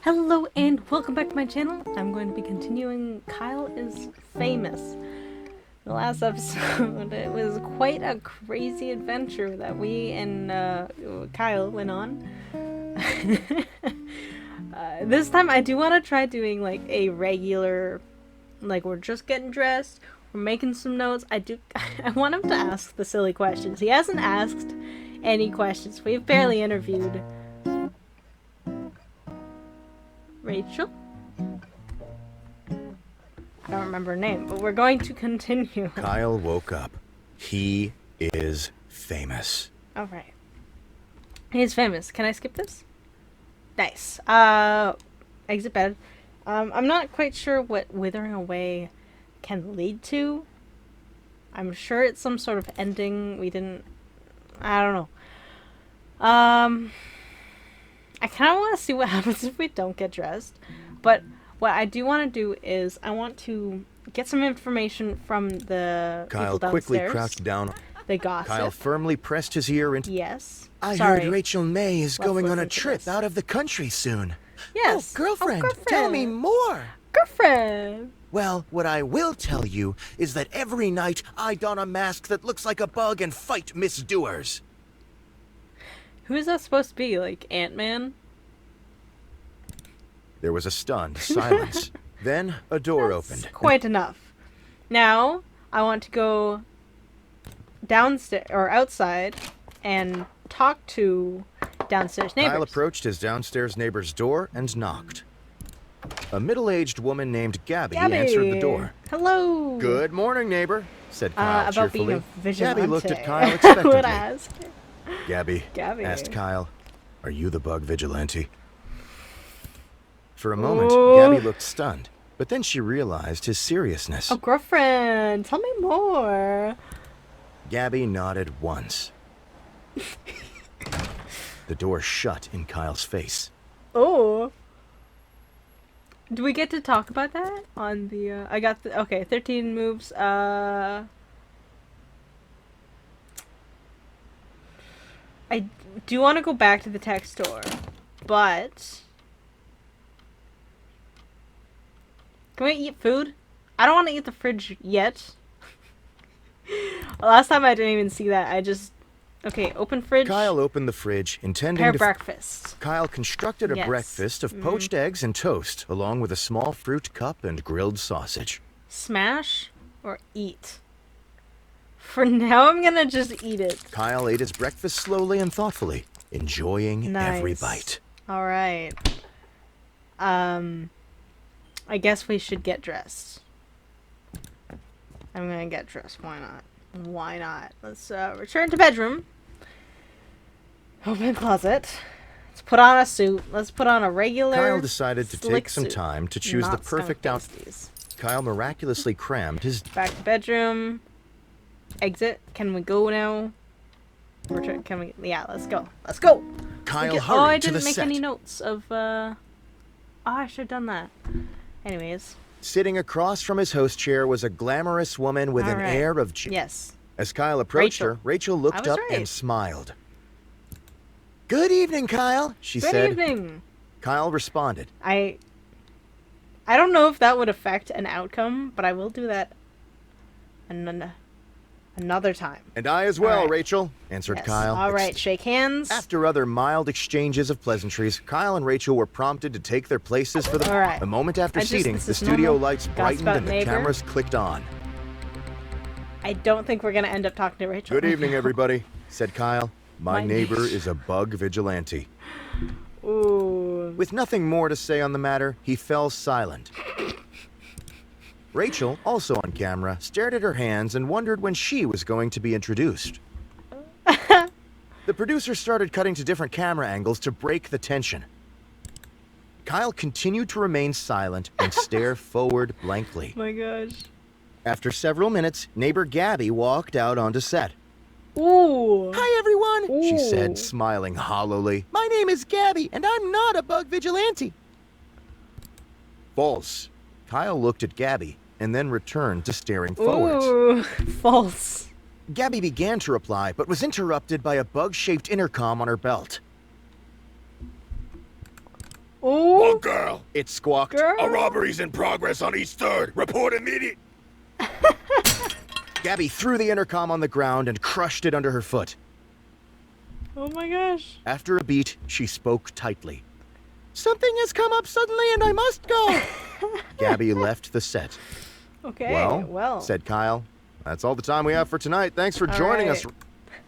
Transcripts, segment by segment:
Hello and welcome back to my channel. I'm going to be continuing Kyle is Famous. The last episode, it was quite a crazy adventure that we and Kyle went on. This time I do want to try doing like a regular, like we're just getting dressed, we're making some notes. I want him to ask the silly questions. He hasn't asked any questions. We've barely interviewed Rachel? I don't remember her name, but we're going to continue. Kyle woke up. He is famous. Alright. He's famous. Can I skip this? Nice. Exit bed. I'm not quite sure what withering away can lead to. I'm sure it's some sort of ending. I don't know. I kind of want to see what happens if we don't get dressed, but what I do want to do is I want to get some information from the Kyle people downstairs. quickly crouched down. The gossip. Kyle firmly pressed his ear into. Yes. I Sorry. heard Rachel May is Let's going on a listen to trip this. out of the country soon. Yes. Oh, girlfriend, Oh, girlfriend. tell me more. Girlfriend. Well, what I will tell you is that every night I don a mask that looks like a bug and fight misdoers. Who is that supposed to be? Like Ant-Man? There was a stunned silence. Then a door opened. Quite enough. Now I want to go downstairs or outside and talk to downstairs neighbors. Kyle approached his downstairs neighbor's door and knocked. A middle-aged woman named Gabby answered the door. Hello. Good morning, neighbor, said Kyle About cheerfully. being a vigilante. Gabby looked at Kyle I expectantly. would ask. Gabby Gabby. Kyle, are you the bug vigilante? For a moment, Ooh. Gabby looked stunned, but then she realized his seriousness. Oh, girlfriend, tell me more. Gabby nodded once. The door shut in Kyle's face. Oh. Do we get to talk about that on the, I got the, okay, 13 moves, I do want to go back to the tech store, but can we eat food? I don't want to eat the fridge yet. Last time I didn't even see that. Okay, open fridge. Kyle opened the fridge, intending Prepare to... breakfast. Kyle constructed a Yes. breakfast of poached eggs and toast, along with a small fruit cup and grilled sausage. Smash or eat? For now, I'm gonna just eat it. Kyle ate his breakfast slowly and thoughtfully, enjoying every Nice. bite. All right. I guess we should get dressed. I'm gonna get dressed. Why not? Why not? Let's return to bedroom. Open closet. Let's put on a suit. Let's put on a regular. Kyle decided to slick take some suit. time to choose the Not perfect stone outfit. pasties. Kyle miraculously crammed his... Back to bedroom. Exit. Can we go now? Return. Can we? Yeah, let's go. Let's go. Kyle Oh, I hurried to didn't the make set. any notes of, Oh, I should have done that. Anyways. Sitting across from his host chair was a glamorous woman with an Alright. air of... Yes. As Kyle approached her, Rachel I looked was up right. and smiled. Good evening, Kyle, she Good said. evening. Kyle responded. I don't know if that would affect an outcome, but I will do that another time. And I as well, Alright. Rachel, answered Yes. Kyle. All right, shake hands. After other mild exchanges of pleasantries, Kyle and Rachel were prompted to take their places for the... All right. A moment after seating, this the is studio normal lights gossip brightened about and the neighbor. cameras clicked on. I don't think we're gonna end up talking to Rachel. Good evening, everybody, said Kyle. My My neighbor neighbor. is a bug vigilante. Ooh. With nothing more to say on the matter, he fell silent. Rachel, also on camera, stared at her hands and wondered when she was going to be introduced. The producer started cutting to different camera angles to break the tension. Kyle continued to remain silent and stare forward blankly. My gosh. After several minutes, neighbor Gabby walked out onto set. Ooh. Hi, everyone, she Ooh. said, smiling hollowly. My name is Gabby, and I'm not a bug vigilante. False. Kyle looked at Gabby and then returned to staring forwards. Ooh. False. Gabby began to reply, but was interrupted by a bug-shaped intercom on her belt. Oh, girl. It squawked. girl. A robbery's in progress on East 3rd. Report immediate. Gabby threw the intercom on the ground and crushed it under her foot. Oh my gosh. After a beat, she spoke tightly. Something has come up suddenly and I must go. Gabby left the set. Okay. Well, said Kyle, that's all the time we have for tonight. Thanks for All joining right. us.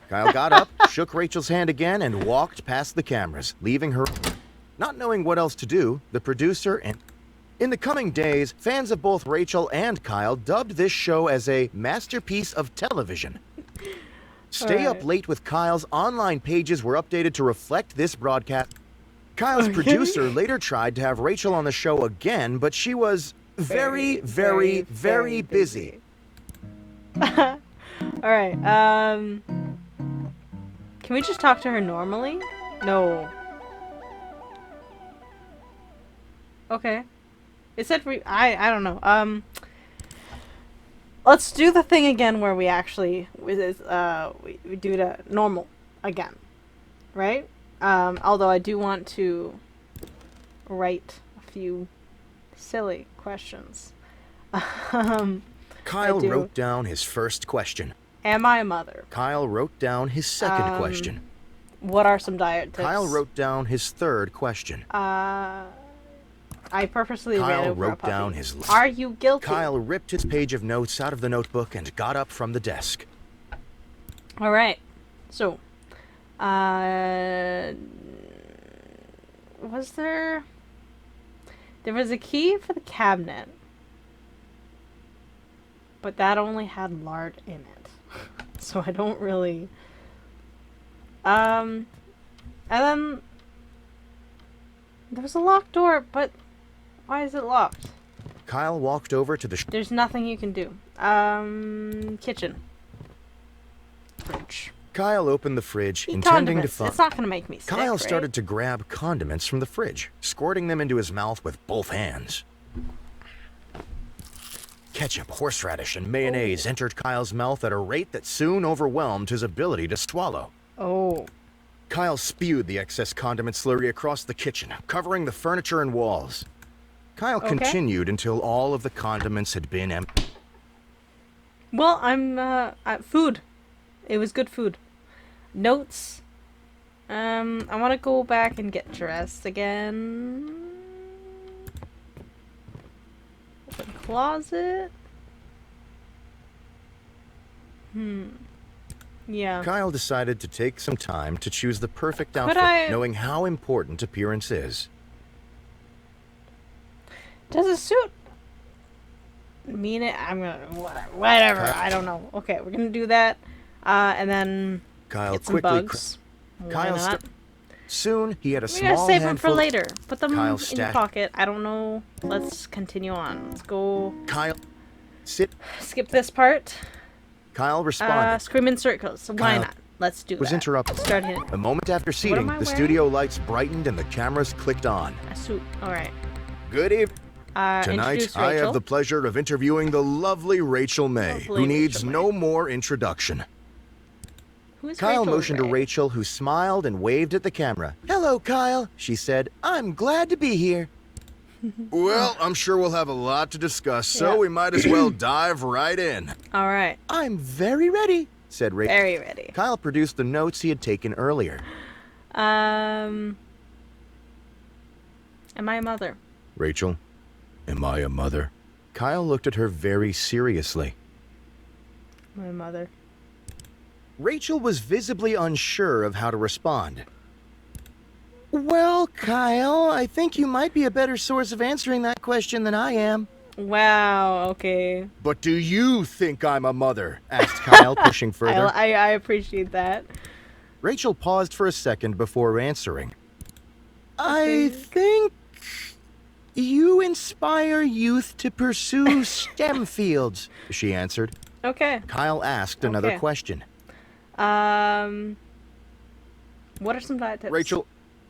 Kyle got up, shook Rachel's hand again, and walked past the cameras, leaving her. Not knowing what else to do, the producer and... In the coming days, fans of both Rachel and Kyle dubbed this show as a masterpiece of television. Stay up late with Kyle's online pages were updated to reflect this broadcast. Kyle's producer later tried to have Rachel on the show again, but she was very busy. All right. Can we just talk to her normally? No. Okay. It said I don't know. Let's do the thing again where we actually we do the normal again. Right? Although I do want to write a few silly questions. Kyle wrote down his first question. Am I a mother? Kyle wrote down his second question. What are some diet tips? Kyle wrote down his third question. I purposely ran Kyle over a wrote puppy. down his... Are you guilty? Kyle ripped his page of notes out of the notebook and got up from the desk. All right. So, was there... There was a key for the cabinet, but that only had lard in it. So I don't really... And then... There was a locked door, but why is it locked? Kyle walked over to the... There's nothing you can do. Kitchen. Fridge. Kyle opened the fridge, Eat intending to condiments. find... It's not gonna make me sick, Kyle right? started to grab condiments from the fridge, squirting them into his mouth with both hands. Ketchup, horseradish, and mayonnaise entered Kyle's mouth at a rate that soon overwhelmed his ability to swallow. Oh. Kyle spewed the excess condiment slurry across the kitchen, covering the furniture and walls. Kyle continued until all of the condiments had been emptied. Well, food. It was good food. Notes. I want to go back and get dressed again. Open closet. Yeah. Kyle decided to take some time to choose the perfect outfit, knowing how important appearance is. Does a suit mean it? I'm gonna whatever. I don't know. Okay, we're gonna do that, and then Kyle get some quickly. bugs. Why Kyle not? Soon he had a We small gotta save them handful. for later. Put them Kyle in your stat- pocket. I don't know. Let's continue on. Let's go. Kyle, sit. Skip this part. Kyle responded. Scream in circles. So why Kyle not? Let's do was that. interrupted. Start hitting. A moment after seating, am I the wearing? studio lights brightened and the cameras clicked on. A suit. All right. Good evening. Tonight, Introduce I Rachel. have the pleasure of interviewing the lovely Rachel May, Lovely who needs Rachel May. no more introduction. Who is Kyle Rachel motioned to Ray? Rachel, who smiled and waved at the camera. Hello, Kyle, she said. I'm glad to be here. Well, I'm sure we'll have a lot to discuss, so Yeah. we might as well dive right in. All right. I'm very ready, said Rachel. Very ready. Kyle produced the notes he had taken earlier. Am I a mother? Rachel, am I a mother? Kyle looked at her very seriously. My mother. Rachel was visibly unsure of how to respond. Well, Kyle, I think you might be a better source of answering that question than I am. Wow. Okay. But do you think I'm a mother? Asked Kyle, pushing further. I appreciate that. Rachel paused for a second before answering. I think you inspire youth to pursue STEM fields, she answered. Okay. Kyle asked another Okay. question. What are some diet tips? Rachel,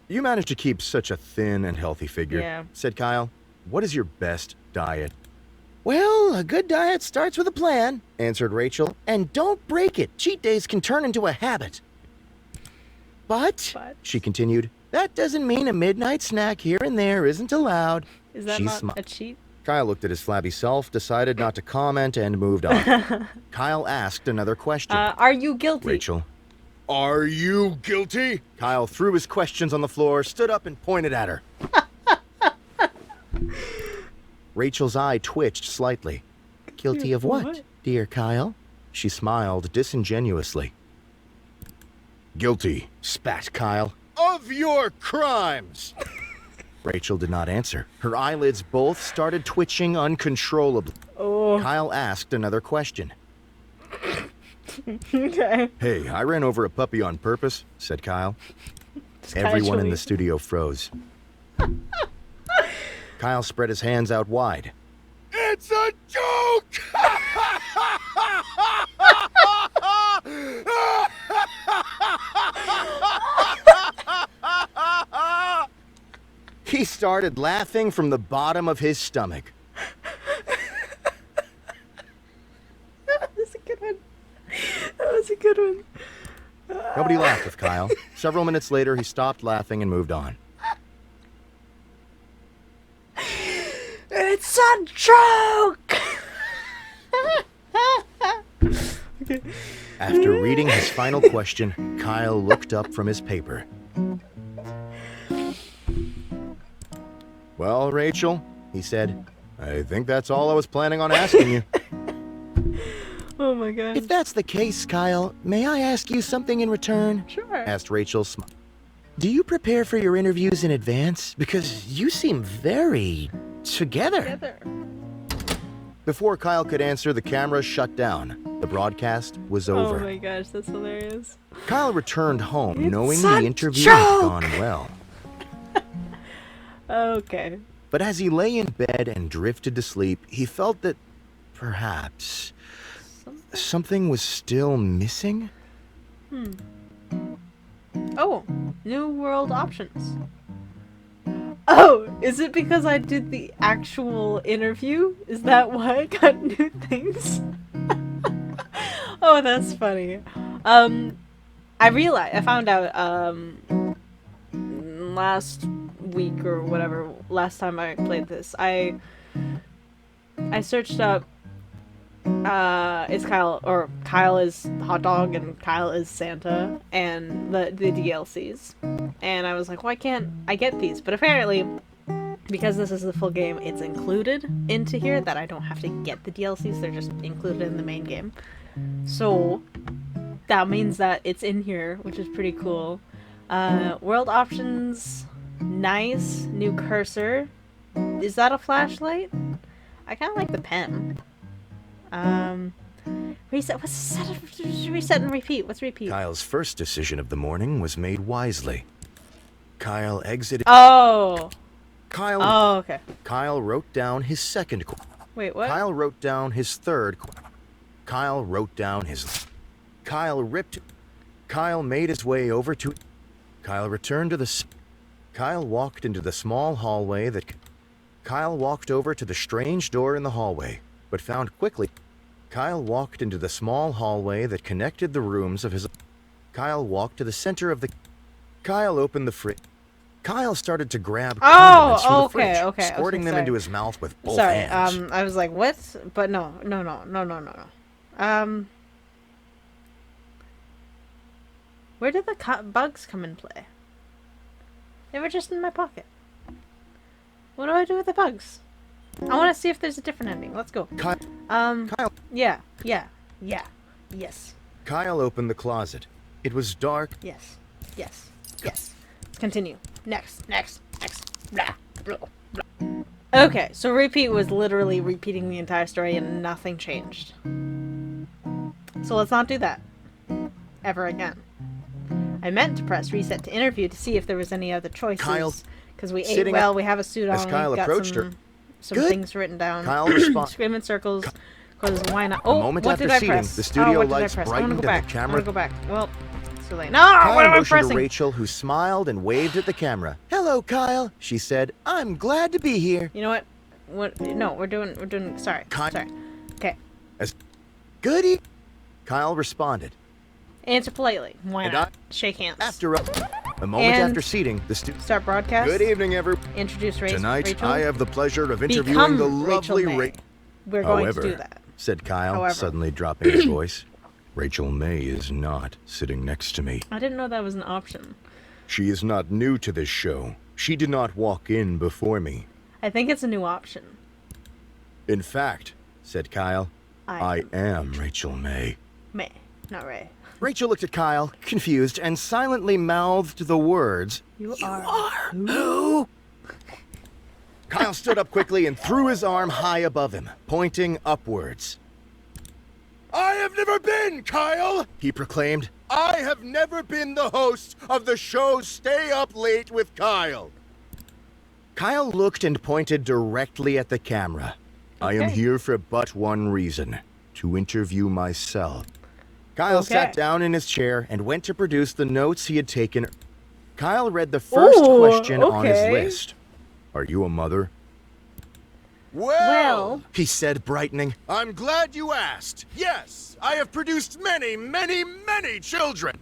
you manage to keep such a thin and healthy figure, Yeah. said Kyle. What is your best diet? Well, a good diet starts with a plan, answered Rachel. And don't break it. Cheat days can turn into a habit. But, she continued, That doesn't mean a midnight snack here and there isn't allowed. Is that She not smiled. a cheat? Kyle looked at his flabby self, decided not to comment, and moved on. Kyle asked another question. Are you guilty? Rachel. Are you guilty? Kyle threw his questions on the floor, stood up, and pointed at her. Rachel's eye twitched slightly. Guilty of what, dear Kyle? She smiled disingenuously. Guilty. Spat Kyle. Of your crimes! Rachel did not answer. Her eyelids both started twitching uncontrollably. Oh. Kyle asked another question. Okay. Hey, I ran over a puppy on purpose, said Kyle. Everyone in the studio froze. Kyle spread his hands out wide. It's a joke! He started laughing from the bottom of his stomach. That was a good one. That was a good one. Nobody laughed with Kyle. Several minutes later, he stopped laughing and moved on. It's a joke! Okay. After reading his final question, Kyle looked up from his paper. Well, Rachel, he said, I think that's all I was planning on asking you. Oh my god. If that's the case, Kyle, may I ask you something in return? Sure. Asked Rachel. Do you prepare for your interviews in advance? Because you seem very together. Before Kyle could answer, the camera shut down. The broadcast was over. Oh my gosh, that's hilarious. Kyle returned home It's knowing a the interview had joke! gone well. Okay. But as he lay in bed and drifted to sleep, he felt that perhaps something was still missing. Oh, new world options. Oh, is it because I did the actual interview? Is that why I got new things? Oh, that's funny. I found out, last week or whatever, last time I played this, I searched up, is Kyle is hot dog and Kyle is Santa and the DLCs. And I was like, why can't I get these? But apparently, because this is the full game, it's included into here, that I don't have to get the DLCs, they're just included in the main game. So, that means that it's in here, which is pretty cool. World options, nice, new cursor. Is that a flashlight? I kind of like the pen. Reset, reset and repeat, what's repeat? Kyle's first decision of the morning was made wisely. Kyle exited. Oh! Kyle. Oh, okay. Kyle wrote down his second. Wait, what? Kyle wrote down his third. Kyle wrote down his. Kyle ripped. Kyle made his way over to. Kyle returned to the. Kyle walked into the small hallway that. Kyle walked over to the strange door in the hallway, but found quickly. Kyle walked into the small hallway that connected the rooms of his. Kyle walked to the center of the. Kyle opened the fridge. Kyle started to grab condiments from the fridge, squirting them into his mouth with both hands. I was like, what? But no. Where did the bugs come in play? They were just in my pocket. What do I do with the bugs? I want to see if there's a different ending. Let's go. Kyle. Yeah. Yes. Kyle opened the closet. It was dark. Yes. Let's continue. Next. Blah, blah, blah. Okay, so repeat was literally repeating the entire story and nothing changed. So let's not do that. Ever again. I meant to press reset to interview to see if there was any other choices. Kyle, because we ate well, we have a suit on, as Kyle we've got approached some, her. some Good. things written down. Kyle responded. Scream in circles. Because why not? Oh, A moment what after did I seating, press? the studio what did I lights press? I brightened want to go and the back. camera- I want to go back. Well, it's too late. No, Kyle what am I motioned pressing? to Rachel, who smiled and waved at the camera. Hello, Kyle, she said. I'm glad to be here. You know what? No, we're doing. Sorry. Sorry. Okay. Goody. Kyle responded. Answer politely. Why And not? Shake hands. After a... A moment And after seating, the student. start broadcast. Good evening, everyone. Introduce Tonight, Rachel. I have the pleasure of interviewing Become the Rachel lovely May. We're going to do that. said Kyle, However. suddenly dropping his voice. Rachel May is not sitting next to me. I didn't know that was an option. She is not new to this show. She did not walk in before me. I think it's a new option. In fact, Said Kyle. I am Rachel May. May, not Ray. Rachel looked at Kyle, confused, and silently mouthed the words, You are "Who?" Kyle stood up quickly and threw his arm high above him, pointing upwards. I have never been, Kyle! He proclaimed, I have never been the host of the show Stay Up Late with Kyle. Kyle looked and pointed directly at the camera. I am Okay. here for but one reason, to interview myself. Kyle Okay. sat down in his chair and went to produce the notes he had taken. Kyle read the first Ooh, question on his okay. list. Are you a mother? Well, He said, brightening. I'm glad you asked. Yes, I have produced many, many, many children.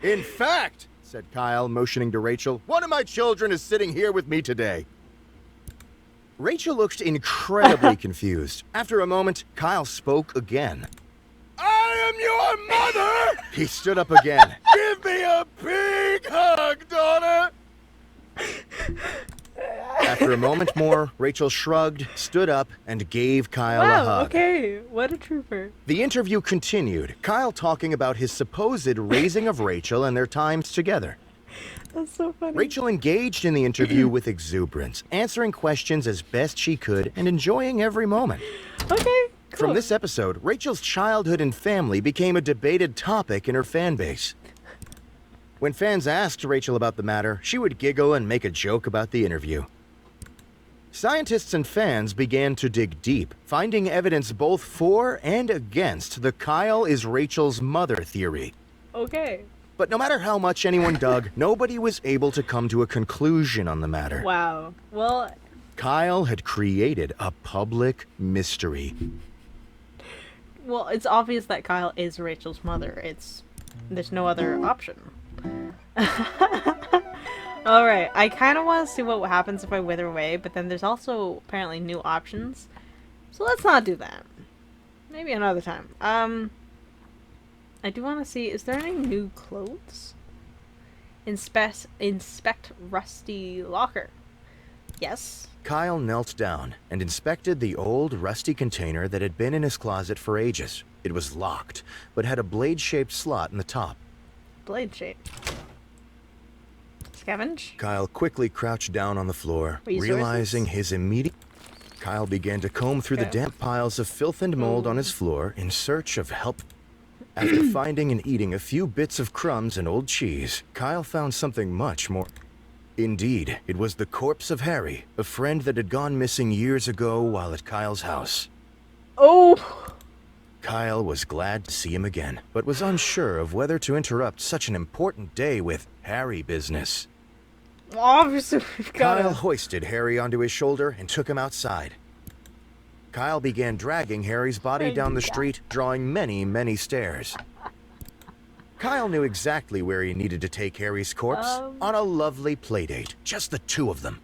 In fact, Said Kyle, motioning to Rachel. one of my children is sitting here with me today. Rachel looked incredibly confused. After a moment, Kyle spoke again. I am your mother! He stood up again. Give me a big hug, daughter! After a moment more, Rachel shrugged, stood up, and gave Kyle a wow, hug. okay. What a trooper. The interview continued, Kyle talking about his supposed raising of Rachel and their times together. That's so funny. Rachel engaged in the interview with exuberance, answering questions as best she could and enjoying every moment. Okay, cool. From this episode, Rachel's childhood and family became a debated topic in her fan base. When fans asked Rachel about the matter, she would giggle and make a joke about the interview. Scientists and fans began to dig deep, finding evidence both for and against the Kyle is Rachel's mother theory. Okay. But no matter how much anyone dug, nobody was able to come to a conclusion on the matter. Wow. Well, Kyle had created a public mystery. it's obvious that Kyle is Rachel's mother. There's no other option. Alright, I kind of want to see what happens if I wither away, but then there's also apparently new options. So let's not do that. Maybe another time. I do want to see, is there any new clothes? Inspect rusty locker. Yes. Kyle knelt down and inspected the old, rusty container that had been in his closet for ages. It was locked, but had a blade-shaped slot in the top. Blade shape. Scavenge? Kyle quickly crouched down on the floor, Resources? realizing his immediate... Kyle began to comb through the Okay. damp piles of filth and mold on his floor in search of help. After finding and eating a few bits of crumbs and old cheese, Kyle found something much more... Indeed, it was the corpse of Harry, a friend that had gone missing years ago while at Kyle's house. Oh! Kyle was glad to see him again, but was unsure of whether to interrupt such an important day with Harry business. Obviously, we've got Kyle to... hoisted Harry onto his shoulder and took him outside. Kyle began dragging Harry's body down the street, drawing many, many stairs. Kyle knew exactly where he needed to take Harry's corpse, on a lovely playdate, just the two of them.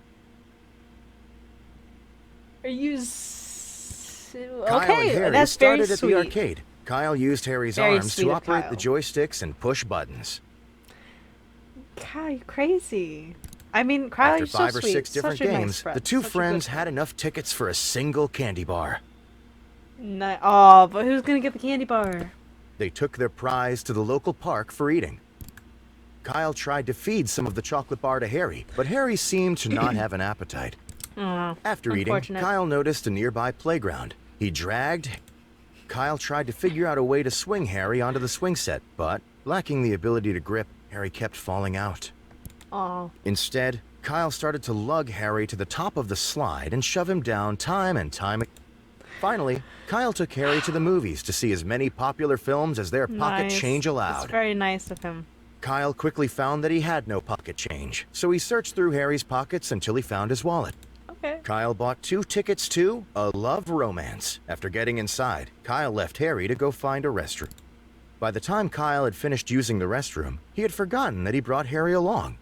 Are you... Kyle and Okay, Harry that's very started at sweet. the arcade. Kyle used Harry's Very arms sweet to of operate Kyle. the joysticks and push buttons. God, you're crazy. I mean, Kyle, After you're so 5 or sweet. 6 different Such a nice games, friend. the two Such a friends good had enough tickets for a single candy bar. Oh, but who's gonna get the candy bar? They took their prize to the local park for eating. Kyle tried to feed some of the chocolate bar to Harry, but Harry seemed to not have an appetite. Oh, After eating, unfortunate. Kyle noticed a nearby playground. He dragged... Kyle tried to figure out a way to swing Harry onto the swing set, but, lacking the ability to grip, Harry kept falling out. Oh, Instead, Kyle started to lug Harry to the top of the slide and shove him down time and time again. Finally, Kyle took Harry to the movies to see as many popular films as their pocket nice. change It's allowed. very nice of him. Kyle quickly found that he had no pocket change, so he searched through Harry's pockets until he found his wallet. Okay. Kyle bought 2 tickets to A Love Romance. After getting inside, Kyle left Harry to go find a restroom. By the time Kyle had finished using the restroom, he had forgotten that he brought Harry along.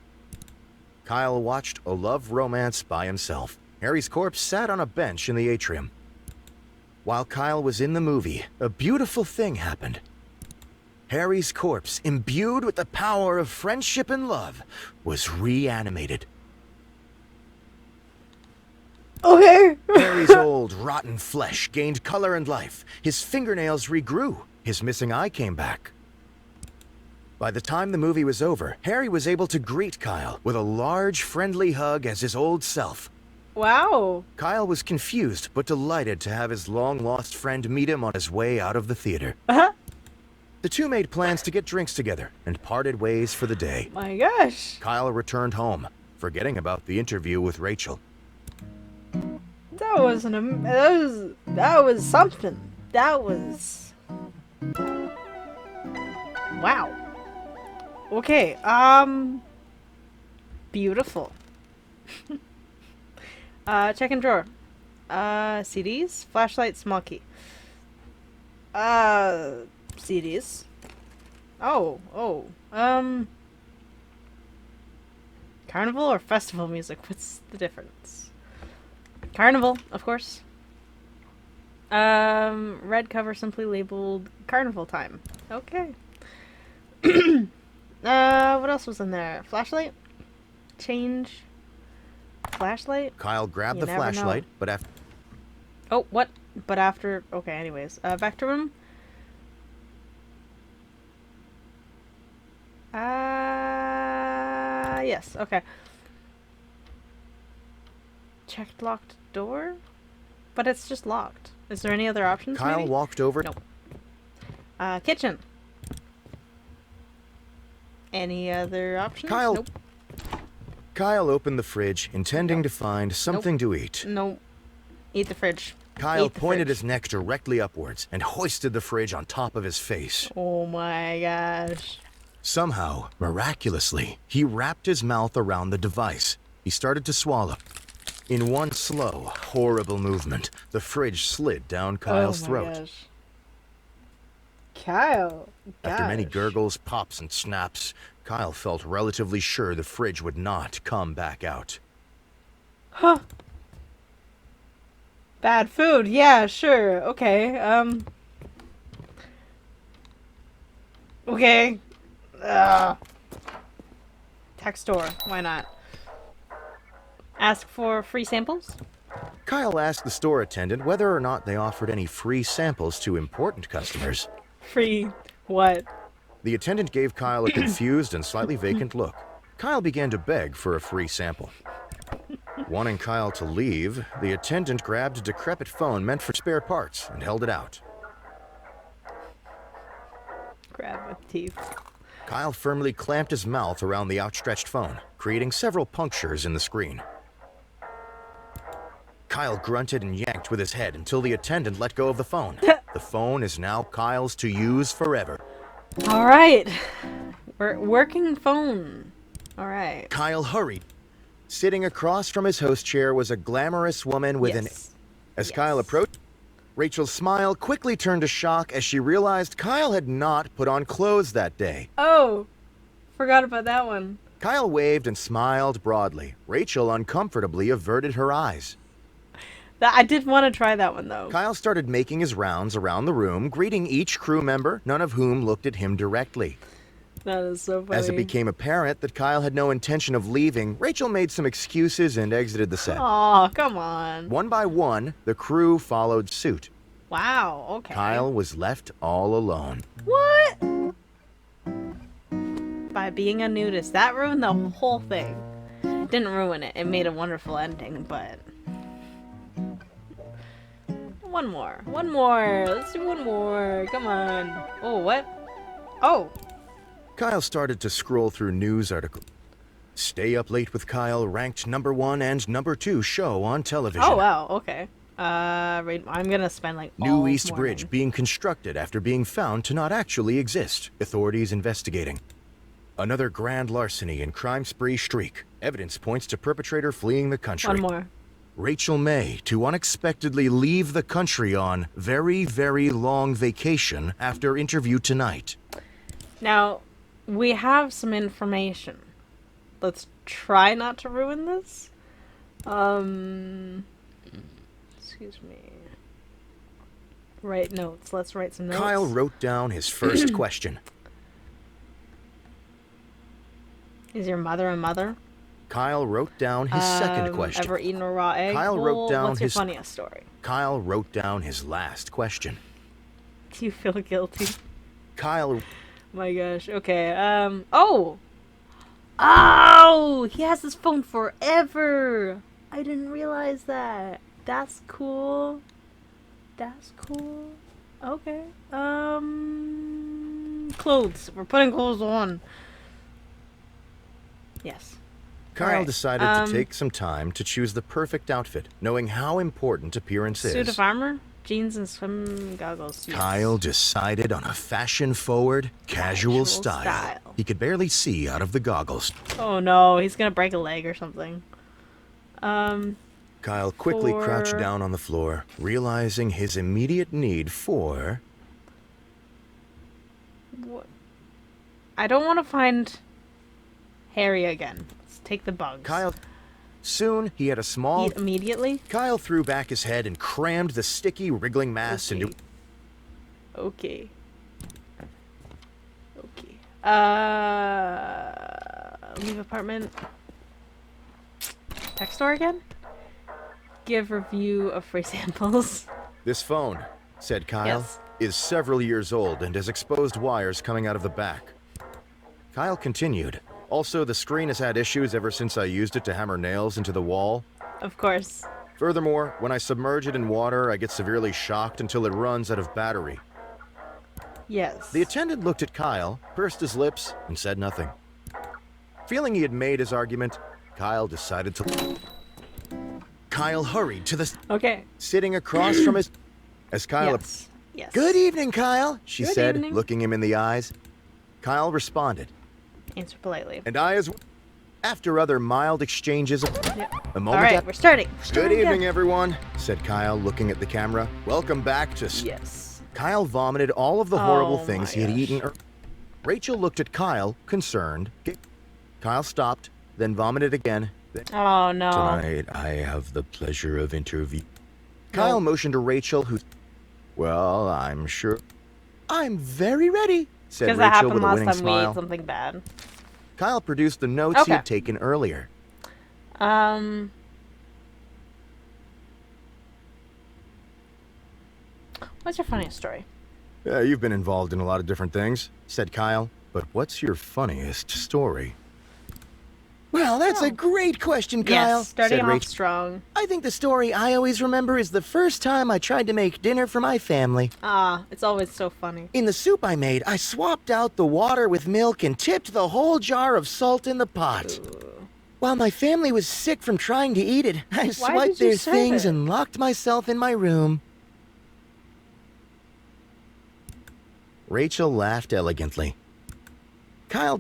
Kyle watched a love romance by himself. Harry's corpse sat on a bench in the atrium. While Kyle was in the movie, a beautiful thing happened. Harry's corpse, imbued with the power of friendship and love, was reanimated. Okay. Harry's old, rotten flesh gained color and life. His fingernails regrew. His missing eye came back. By the time the movie was over, Harry was able to greet Kyle with a large, friendly hug as his old self. Wow. Kyle was confused, but delighted to have his long-lost friend meet him on his way out of the theater. Uh-huh. The two made plans to get drinks together and parted ways for the day. My gosh. Kyle returned home, forgetting about the interview with Rachel. That was something. That was wow. Okay, beautiful. Check and drawer. CDs, flashlight, small key. CDs. Carnival or festival music? What's the difference? Carnival, of course. Red cover simply labeled Carnival Time. Okay. What else was in there? Flashlight? Change. Flashlight? Kyle grabbed You the never flashlight, know. but after Oh, what? But after... Okay, anyways. Back to room. Yes, okay. Checked locked door? But it's just locked. Is there any other options, Kyle maybe? walked over. Nope. Kitchen. Any other options? Kyle- Nope. Kyle opened the fridge, intending to find something to eat. Nope. Eat the fridge. Kyle Eat the pointed fridge. his neck directly upwards and hoisted the fridge on top of his face. Oh my gosh. Somehow, miraculously, he wrapped his mouth around the device. He started to swallow. In one slow, horrible movement, the fridge slid down Kyle's oh my throat. Gosh. Kyle. After many gosh. gurgles, pops, and snaps, Kyle felt relatively sure the fridge would not come back out. Huh. Bad food. Yeah, sure. Okay. Okay. Text store. Why not? Ask for free samples? Kyle asked the store attendant whether or not they offered any free samples to important customers. Free what? The attendant gave Kyle a confused and slightly vacant look. Kyle began to beg for a free sample. Wanting Kyle to leave, the attendant grabbed a decrepit phone meant for spare parts and held it out. Grab with teeth. Kyle firmly clamped his mouth around the outstretched phone, creating several punctures in the screen. Kyle grunted and yanked with his head until the attendant let go of the phone. The phone is now Kyle's to use forever. All right. Working phone. All right. Kyle hurried. Sitting across from his host chair was a glamorous woman with an... Yes. As Yes. Kyle approached, Rachel's smile quickly turned to shock as she realized Kyle had not put on clothes that day. Oh, forgot about that one. Kyle waved and smiled broadly. Rachel uncomfortably averted her eyes. I did want to try that one though. Kyle started making his rounds around the room, greeting each crew member, none of whom looked at him directly. That is so funny. As it became apparent that Kyle had no intention of leaving, Rachel made some excuses and exited the set. Aw, come on. One by one, the crew followed suit. Wow, okay. Kyle was left all alone. What? By being a nudist. That ruined the whole thing. Didn't ruin it. It made a wonderful ending, but... One more. One more. Let's do one more. Come on. Oh, what? Oh. Kyle started to scroll through news articles. Stay Up Late with Kyle ranked #1 and #2 show on television. Oh, wow. Okay. I'm gonna spend like New all East morning. Bridge being constructed after being found to not actually exist. Authorities investigating. Another grand larceny and crime spree streak. Evidence points to perpetrator fleeing the country. One more. Rachel May to unexpectedly leave the country on very, very long vacation after interview tonight. Now, we have some information. Let's try not to ruin this. Excuse me. Write notes. Let's write some notes. Kyle wrote down his first question. Is your mother a mother? Kyle wrote down his second question. Ever eaten a raw egg? Kyle wrote down what's your his funniest story? Kyle wrote down his last question. Do you feel guilty? Kyle. My gosh. Okay. Oh! Oh! He has his phone forever! I didn't realize that. That's cool. That's cool. Okay. Clothes. We're putting clothes on. Yes. Kyle Alright, decided to take some time to choose the perfect outfit, knowing how important appearance is. Suit of armor, jeans and swim goggles. Yes. Kyle decided on a fashion-forward, casual style. He could barely see out of the goggles. Oh no, he's gonna break a leg or something. Kyle quickly crouched down on the floor, realizing his immediate need for... What? I don't want to find Harry again. Let's take the bugs. Kyle... Soon, he had a small... Eat immediately? Kyle threw back his head and crammed the sticky, wriggling mass into... Okay. Okay. Leave apartment. Tech store again? Give review of free samples. This phone, said Kyle, Yes. is several years old and has exposed wires coming out of the back. Kyle continued. Also, the screen has had issues ever since I used it to hammer nails into the wall. Of course. Furthermore, when I submerge it in water, I get severely shocked until it runs out of battery. Yes. The attendant looked at Kyle, pursed his lips, and said nothing. Feeling he had made his argument, Kyle decided to... Kyle hurried to the... Okay. Sitting across from his... As Kyle... Yes. Yes. Good evening, Kyle, she Good said, evening. looking him in the eyes. Kyle responded. Answer politely. And I as well. After other mild exchanges of... Yep. A moment Alright, after... we're starting. Good evening, everyone, said Kyle, looking at the camera. Welcome back to... Yes. Kyle vomited all of the horrible Oh things my he had gosh. eaten. Rachel looked at Kyle, concerned. Kyle stopped, then vomited again. Oh no. Tonight, I have the pleasure of interview. Kyle motioned to Rachel, who... Well, I'm sure... I'm very ready, said Because that Rachel happened with a last winning time we smile. ate something bad. Kyle produced the notes he Okay. had taken earlier. What's your funniest story? Yeah, you've been involved in a lot of different things, said Kyle. But what's your funniest story? Well, that's a great question, Kyle, Yes, starting said off Rachel. strong. I think the story I always remember is the first time I tried to make dinner for my family. Ah, it's always so funny. In the soup I made, I swapped out the water with milk and tipped the whole jar of salt in the pot. While my family was sick from trying to eat it, I swiped did you their serve things it? and locked myself in my room. Rachel laughed elegantly. Kyle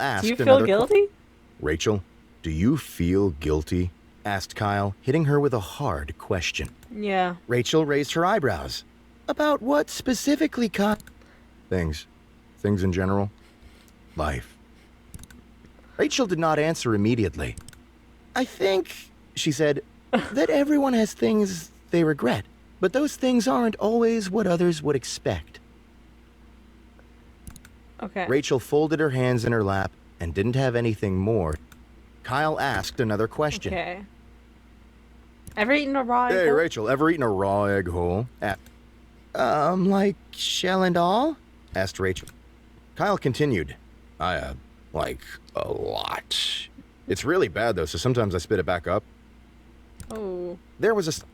asked Do you feel another guilty? Rachel, do you feel guilty? Asked Kyle, hitting her with a hard question. Yeah. Rachel raised her eyebrows. About what specifically, Kyle? Things. Things in general. Life. Rachel did not answer immediately. I think, she said, that everyone has things they regret, but those things aren't always what others would expect. Okay. Rachel folded her hands in her lap and didn't have anything more. Kyle asked another question. Okay. Ever eaten a raw egg? Hey, whole? Rachel, ever eaten a raw egg whole? Like shell and all? Asked Rachel. Kyle continued. I have, like, a lot. It's really bad, though, so sometimes I spit it back up. Oh. There was It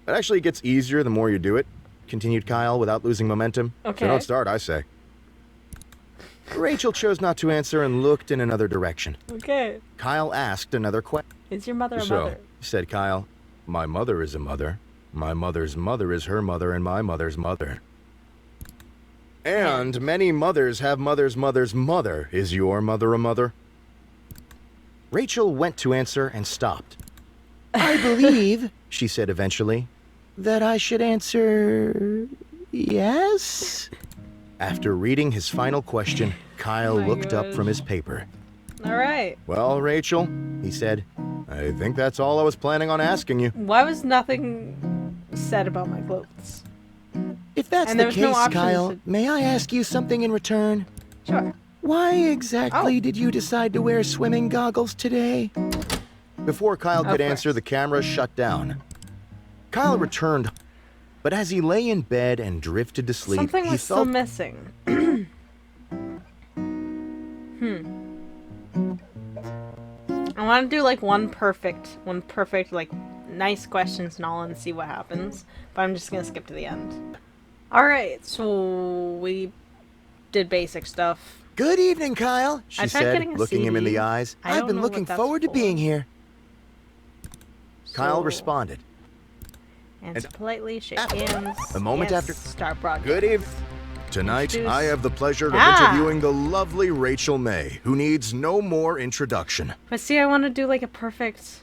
actually gets easier the more you do it, continued Kyle without losing momentum. Okay. So don't start, I say. Rachel chose not to answer and looked in another direction. Okay. Kyle asked another question. Is your mother a So, mother? said Kyle, my mother is a mother. My mother's mother is her mother and my mother's mother. And many mothers have mother's mother's mother. Is your mother a mother? Rachel went to answer and stopped. I believe, she said eventually, that I should answer yes? After reading his final question, Kyle My looked up gosh. from his paper. All right. Well, Rachel, he said, I think that's all I was planning on asking you. Why was nothing said about my clothes? If that's And the there was no case, options Kyle, to- may I ask you something in return? Sure. Why exactly Oh. did you decide to wear swimming goggles today? Before Kyle could Of answer, course. the camera shut down. Kyle returned, but as he lay in bed and drifted to sleep, Something he was still felt missing. I want to do like one perfect, like nice questions and all, and see what happens. But I'm just gonna skip to the end. All right, so we did basic stuff. Good evening, Kyle, she I tried said, getting a looking him in CD. the eyes. I I've don't been know looking what that's forward to for. being here. Kyle So- responded. Answer politely, shake after- hands. a moment yes, after- start broadcast. Good evening. Tonight, Introduce- I have the pleasure of Ah! interviewing the lovely Rachel May, who needs no more introduction. But see, I want to do like a perfect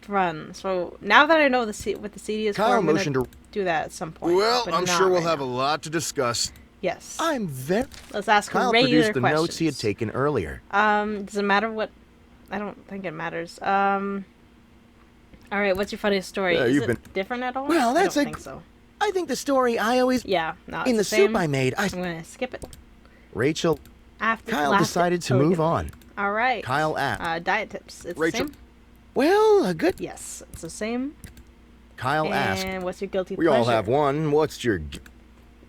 run. So now that I know what the CD is Kyle for, I'm gonna motioned to... do that at some point. Well, but I'm not sure we'll right have now. a lot to discuss. Yes. I'm very... Let's ask Kyle regular produced the questions. notes he had taken earlier. Does it matter what? I don't think it matters. All right. What's your funniest story? Yeah, Is you've it been- different at all? Well, that's I a- don't think so. I think the story I always... Yeah. No. It's In the same. soup I made, I'm gonna skip it. Rachel... After Kyle last- decided to oh, move good. on. All right. Kyle asked. Diet tips. It's Rachel- the same. Well, a good... Yes, it's the same. Kyle asked. And what's your guilty We pleasure? all have one. What's your...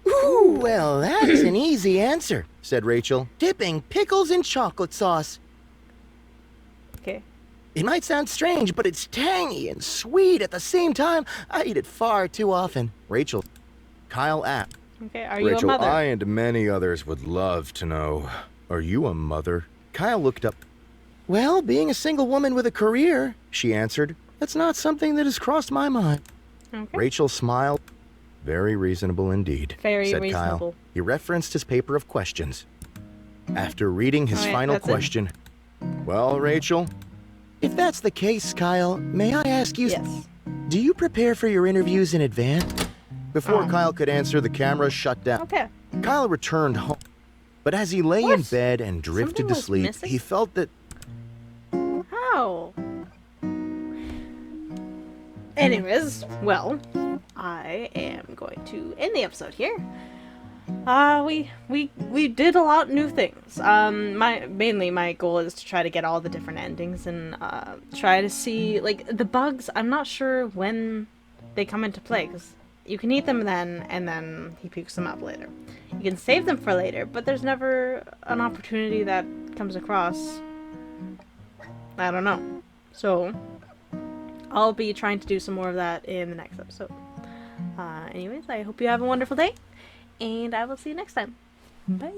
Ooh, well, that's an easy answer, said Rachel. Dipping pickles in chocolate sauce. Okay. It might sound strange, but it's tangy and sweet at the same time. I eat it far too often. Rachel. Kyle asked. Okay. Are you a Rachel, mother? I and many others would love to know. Are you a mother? Kyle looked up. Well, being a single woman with a career, she answered. That's not something that has crossed my mind. Okay. Rachel smiled. Very reasonable indeed, Very said reasonable. Kyle. He referenced his paper of questions. After reading his Alright, final that's it. question, well, Rachel, if that's the case, Kyle, may I ask you, Yes. do you prepare for your interviews in advance? Before Kyle could answer, the camera shut down. Okay. Kyle returned home, but as he lay in What? bed and drifted Something to was sleep, missing? he felt that How? Anyways, well, I am going to end the episode here. We did a lot of new things. Mainly my goal is to try to get all the different endings and try to see like the bugs. I'm not sure when they come into play because you can eat them then and then he pukes them up later. You can save them for later, but there's never an opportunity that comes across. I don't know. So I'll be trying to do some more of that in the next episode. Anyways, I hope you have a wonderful day, and I will see you next time. Bye!